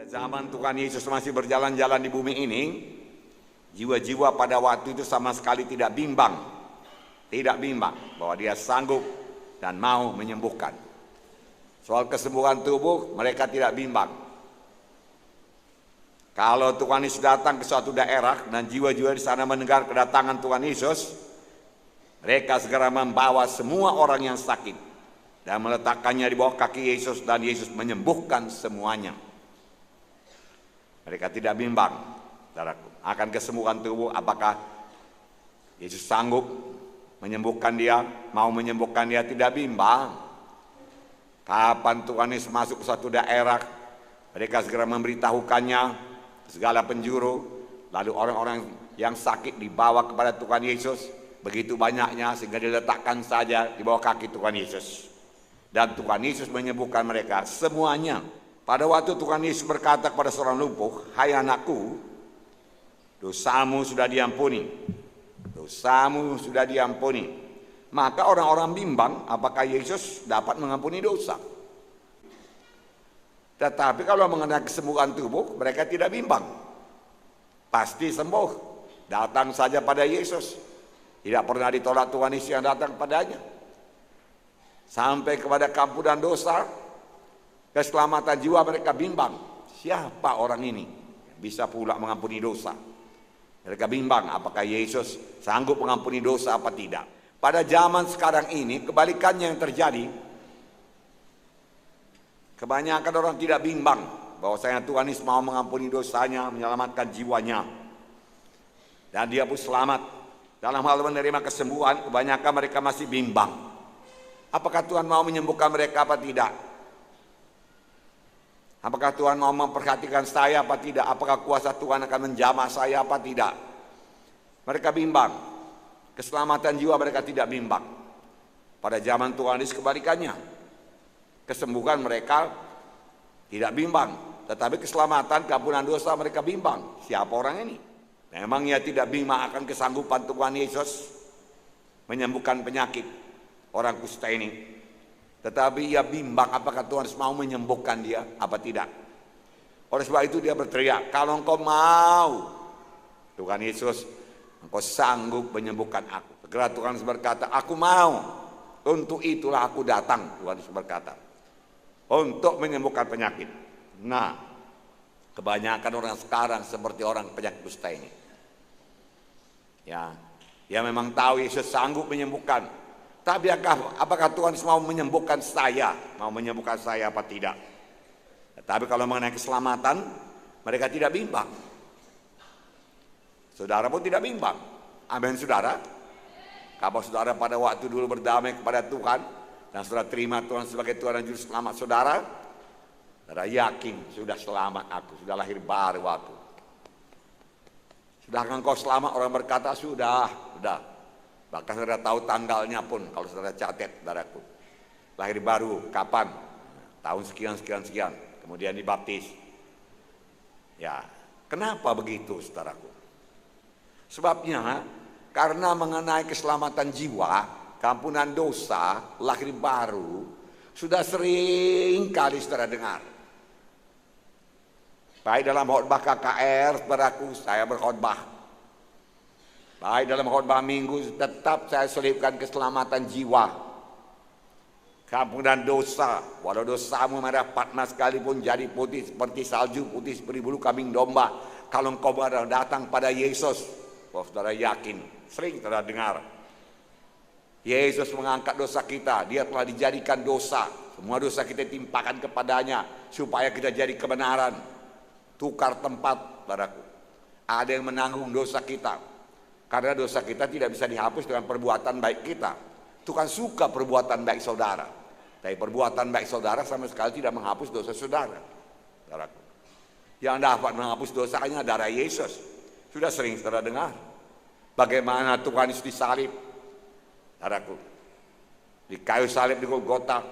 Pada zaman Tuhan Yesus masih berjalan-jalan di bumi ini, jiwa-jiwa pada waktu itu sama sekali tidak bimbang bahwa dia sanggup dan mau menyembuhkan. Soal kesembuhan tubuh, mereka tidak bimbang. Kalau Tuhan Yesus datang ke suatu daerah dan jiwa-jiwa di sana mendengar kedatangan Tuhan Yesus, mereka segera membawa semua orang yang sakit dan meletakkannya di bawah kaki Yesus, dan Yesus menyembuhkan semuanya. Mereka tidak bimbang, saudaraku, akan kesembuhan tubuh. Apakah Yesus sanggup menyembuhkan dia, mau menyembuhkan dia? Tidak bimbang. Kapan Tuhan Yesus masuk ke suatu daerah, mereka segera memberitahukannya segala penjuru. Lalu orang-orang yang sakit dibawa kepada Tuhan Yesus, begitu banyaknya sehingga diletakkan saja di bawah kaki Tuhan Yesus. Dan Tuhan Yesus menyembuhkan mereka semuanya. Pada waktu Tuhan Yesus berkata kepada seorang lumpuh, "Hai anakku, dosamu sudah diampuni." Dosamu sudah diampuni. Maka orang-orang bimbang apakah Yesus dapat mengampuni dosa. Tetapi kalau mengenai kesembuhan tubuh, mereka tidak bimbang. Pasti sembuh. Datang saja pada Yesus. Tidak pernah ditolak Tuhan Yesus yang datang padanya. Sampai kepada kampunan dosa, keselamatan jiwa, mereka bimbang. Siapa orang ini bisa pula mengampuni dosa? Mereka bimbang apakah Yesus sanggup mengampuni dosa apa tidak. Pada zaman sekarang ini kebalikannya yang terjadi. Kebanyakan orang tidak bimbang bahwasanya Tuhan Yesus mau mengampuni dosanya, menyelamatkan jiwanya, dan dia pun selamat. Dalam hal menerima kesembuhan, kebanyakan mereka masih bimbang. Apakah Tuhan mau menyembuhkan mereka apa tidak? Apakah Tuhan mau memperhatikan saya apa tidak? Apakah kuasa Tuhan akan menjamah saya apa tidak? Mereka bimbang. Keselamatan jiwa mereka tidak bimbang. Pada zaman Tuhan Yesus kebalikannya. Kesembuhan mereka tidak bimbang. Tetapi keselamatan, keampunan dosa mereka bimbang. Siapa orang ini? Memang ia tidak bimbang akan kesanggupan Tuhan Yesus menyembuhkan penyakit orang kusta ini. Tetapi ia bimbang apakah Tuhan mau menyembuhkan dia apa tidak. Oleh sebab itu dia berteriak, "Kalau engkau mau, Tuhan Yesus, engkau sanggup menyembuhkan aku." Segera Tuhan Yesus berkata, "Aku mau. Untuk itulah aku datang." Tuhan Yesus berkata, untuk menyembuhkan penyakit. Nah, kebanyakan orang sekarang seperti orang penyakit kusta ini. Ya, dia memang tahu Yesus sanggup menyembuhkan. Tapi apakah Tuhan mau menyembuhkan saya? Mau menyembuhkan saya apa tidak? Tapi kalau mengenai keselamatan, mereka tidak bimbang. Saudara pun tidak bimbang. Amin, saudara. Kalau saudara pada waktu dulu berdamai kepada Tuhan, dan saudara terima Tuhan sebagai Tuhan dan Juru Selamat saudara, saudara yakin sudah selamat aku, sudah lahir baru aku. Sudahkah engkau selamat? Orang berkata sudah. Bahkan saudara tahu tanggalnya pun kalau saudara catat, saudaraku. Lahir baru kapan? Tahun sekian. Kemudian dibaptis. Ya, kenapa begitu, saudaraku? Sebabnya karena mengenai keselamatan jiwa, keampunan dosa, lahir baru, sudah sering kali saudara dengar. Baik dalam khotbah KKR, saudaraku, saya berkhotbah. Baik dalam khotbah minggu, tetap saya selipkan keselamatan jiwa, keampunan dosa. Walau dosamu merah patna sekalipun jadi putih seperti salju, putih seperti bulu kambing domba, kalau engkau datang pada Yesus, saudara yakin, sering saudara dengar, Yesus mengangkat dosa kita. Dia telah dijadikan dosa, semua dosa kita timpakan kepadanya supaya kita jadi kebenaran. Tukar tempat, saudaraku. Ada yang menanggung dosa kita. Karena dosa kita tidak bisa dihapus dengan perbuatan baik kita. Tuhan suka perbuatan baik saudara. Tapi perbuatan baik saudara sama sekali tidak menghapus dosa saudara. Saudaraku. Yang dapat menghapus dosa hanya darah Yesus. Sudah sering saudara dengar. Bagaimana Tuhan Yesus disalib. Saudaraku. Di kayu salib di Golgota.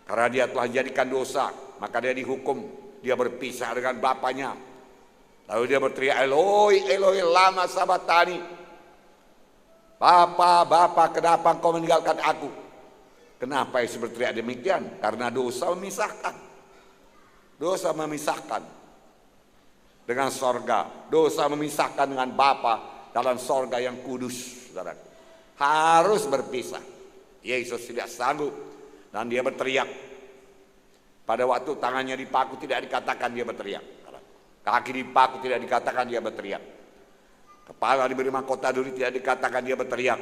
Karena dia telah jadikan dosa, maka dia dihukum. Dia berpisah dengan Bapaknya. Lalu dia berteriak, "Eloi, Eloi, lama sabatani." Bapa, kenapa engkau meninggalkan aku? Kenapa Yesus berteriak demikian? Karena dosa memisahkan. Dosa memisahkan dengan sorga. Dosa memisahkan dengan Bapa dalam sorga yang kudus, saudaraku. Harus berpisah. Yesus tidak sanggup dan dia berteriak. Pada waktu tangannya dipaku tidak dikatakan dia berteriak. Kaki dipaku tidak dikatakan dia berteriak. Kepala diberi mahkota duri tidak dikatakan dia berteriak.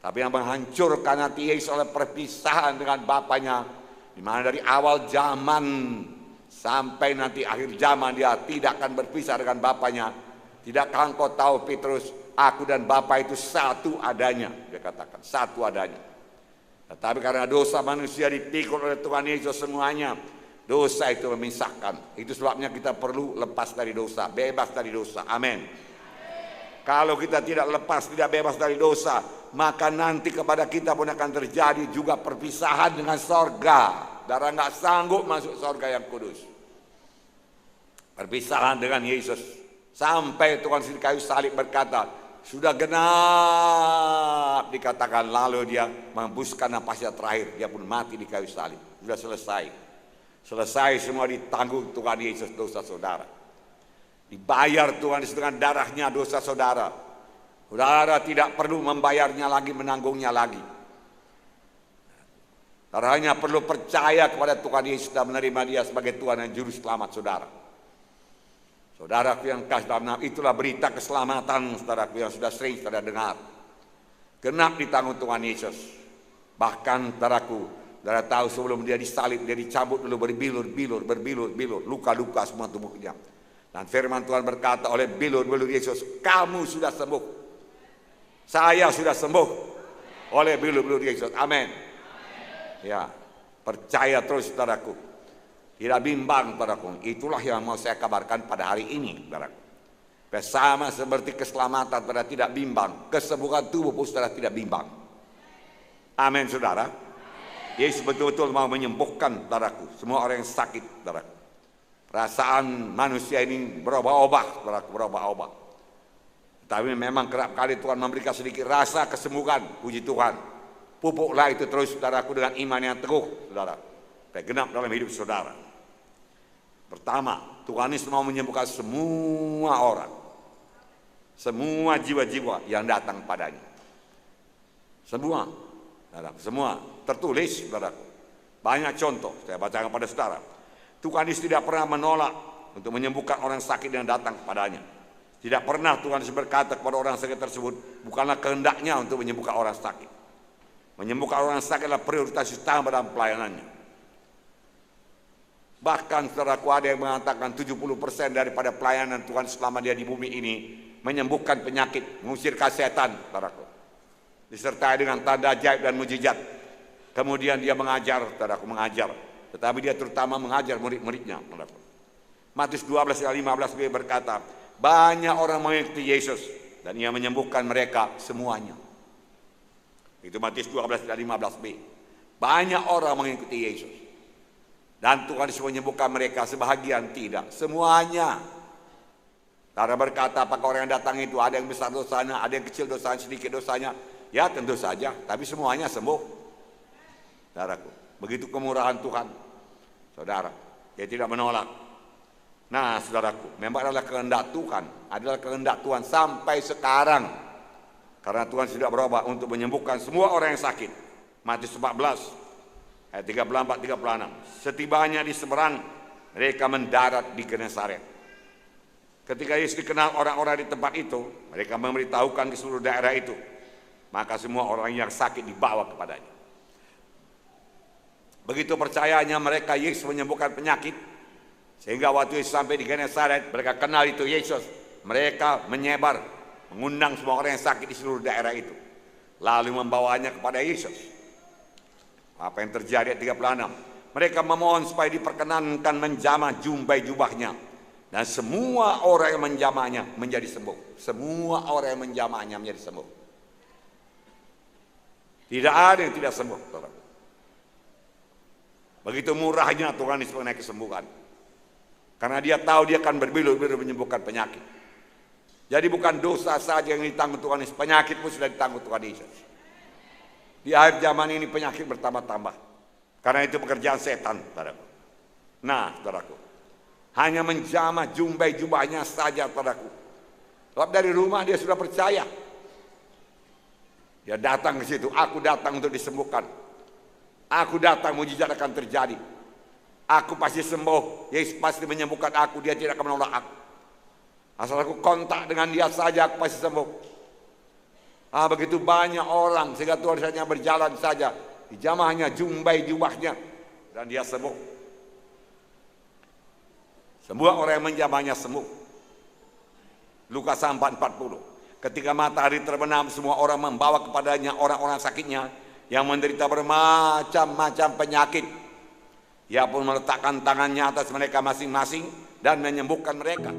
Tapi yang menghancurkan hati Yesus oleh perpisahan dengan Bapanya, di mana dari awal zaman sampai nanti akhir zaman dia tidak akan berpisah dengan Bapanya. Tidakkah engkau tahu Petrus, aku dan Bapa itu satu adanya, dia katakan, satu adanya. Tetapi karena dosa manusia dipikul oleh Tuhan Yesus semuanya, dosa itu memisahkan. Itu sebabnya kita perlu lepas dari dosa, bebas dari dosa. Amin. Kalau kita tidak lepas, tidak bebas dari dosa, maka nanti kepada kita pun akan terjadi juga perpisahan dengan sorga. Darah nggak sanggup masuk sorga yang kudus. Perpisahan dengan Yesus. Sampai Tuhan di kayu salib berkata, sudah genap dikatakan. Lalu dia menghembuskan napasnya terakhir. Dia pun mati di kayu salib. Sudah selesai. Selesai semua ditanggung Tuhan Yesus dosa saudara. Dibayar Tuhan Yesus dengan darahnya dosa saudara. Saudara tidak perlu membayarnya lagi, menanggungnya lagi. Saudara hanya perlu percaya kepada Tuhan Yesus dan menerima dia sebagai Tuhan dan Juru Selamat saudara. Saudaraku yang kasih dalam nama, itulah berita keselamatan saudaraku yang sudah sering saudara dengar. Genap ditanggung Tuhan Yesus. Bahkan saudaraku, saudara tahu sebelum dia disalib, dia dicambuk dulu berbilur-bilur, luka-luka semua tubuhnya. Dan firman Tuhan berkata oleh bilur-bilur Yesus, kamu sudah sembuh. Saya sudah sembuh oleh bilur-bilur Yesus. Amin. Ya, percaya terus saudaraku. Tidak bimbang saudaraku. Itulah yang mau saya kabarkan pada hari ini saudaraku. Sama seperti keselamatan saudara tidak bimbang, kesembuhan tubuh pun saudara tidak bimbang. Amin saudara. Yesus betul-betul mau menyembuhkan saudaraku, semua orang yang sakit saudaraku. Perasaan manusia ini berubah-ubah, saudaraku, berubah-ubah. Tapi memang kerap kali Tuhan memberikan sedikit rasa kesembuhan, puji Tuhan. Pupuklah itu terus saudaraku dengan iman yang teguh, saudara. Supaya genap dalam hidup saudara. Pertama, Tuhan Yesus mau menyembuhkan semua orang. Semua jiwa-jiwa yang datang padanya. Semua, saudaraku, semua tertulis, saudaraku. Banyak contoh, saya bacakan pada saudara. Tuhan Yesus tidak pernah menolak untuk menyembuhkan orang sakit yang datang kepadanya. Tidak pernah Tuhan Yesus berkata kepada orang sakit tersebut, bukanlah kehendaknya untuk menyembuhkan orang sakit. Menyembuhkan orang sakit adalah prioritas utama dalam pelayanannya. Bahkan saudaraku ada yang mengatakan 70% daripada pelayanan Tuhan selama dia di bumi ini menyembuhkan penyakit, mengusir setan, saudaraku. Disertai dengan tanda ajaib dan mujizat. Kemudian dia mengajar, saudaraku, mengajar. Tetapi dia terutama mengajar murid-muridnya. Matius 12:15b berkata, banyak orang mengikuti Yesus dan ia menyembuhkan mereka semuanya. Itu Matius 12:15b. Banyak orang mengikuti Yesus dan Tuhan Yesus menyembuhkan mereka, sebahagian tidak, semuanya. Karena berkata, apakah orang yang datang itu ada yang besar dosanya, ada yang kecil dosanya, sedikit dosanya? Ya tentu saja, tapi semuanya sembuh. Saudaraku, begitu kemurahan Tuhan, saudara, dia tidak menolak. Nah saudaraku, memang adalah kehendak Tuhan sampai sekarang. Karena Tuhan sudah berubah untuk menyembuhkan semua orang yang sakit. Matius 14 ayat 34-36. Setibanya di seberang, mereka mendarat di Genesaret. Ketika Yesus dikenal orang-orang di tempat itu, mereka memberitahukan ke seluruh daerah itu. Maka semua orang yang sakit dibawa kepadanya. Begitu percayanya mereka Yesus menyembuhkan penyakit, sehingga waktu Yesus sampai di Genesaret, mereka kenal itu Yesus. Mereka menyebar, mengundang semua orang yang sakit di seluruh daerah itu, lalu membawanya kepada Yesus. Apa yang terjadi ayat 36? Mereka memohon supaya diperkenankan menjamah jumbai jubahnya, dan semua orang yang menjamahnya menjadi sembuh. Semua orang yang menjamahnya menjadi sembuh. Tidak ada yang tidak sembuh, saudara. Begitu murahnya Tuhan Yesus mengenai kesembuhan. Karena dia tahu dia akan berbilur-bilur menyembuhkan penyakit. Jadi bukan dosa saja yang ditanggung Tuhan Yesus, penyakit pun sudah ditanggung Tuhan Yesus. Di akhir zaman ini penyakit bertambah-tambah. Karena itu pekerjaan setan, saudara. Nah, saudaraku, hanya menjamah jumbai jubahnya saja, saudaraku. Sebab dari rumah dia sudah percaya. Dia datang ke situ, aku datang untuk disembuhkan. Aku datang, mujizat akan terjadi. Aku pasti sembuh, Yesus pasti menyembuhkan aku, dia tidak akan menolak aku. Asal aku kontak dengan dia saja, aku pasti sembuh. Begitu banyak orang, sehingga Tuhan hanya berjalan saja. Dijamahnya, jumbai jubahnya, dan dia sembuh. Semua orang yang menjamahnya sembuh. Lukas 4:40. Ketika matahari terbenam, semua orang membawa kepadanya orang-orang sakitnya yang menderita bermacam-macam penyakit. Ia pun meletakkan tangannya atas mereka masing-masing dan menyembuhkan mereka.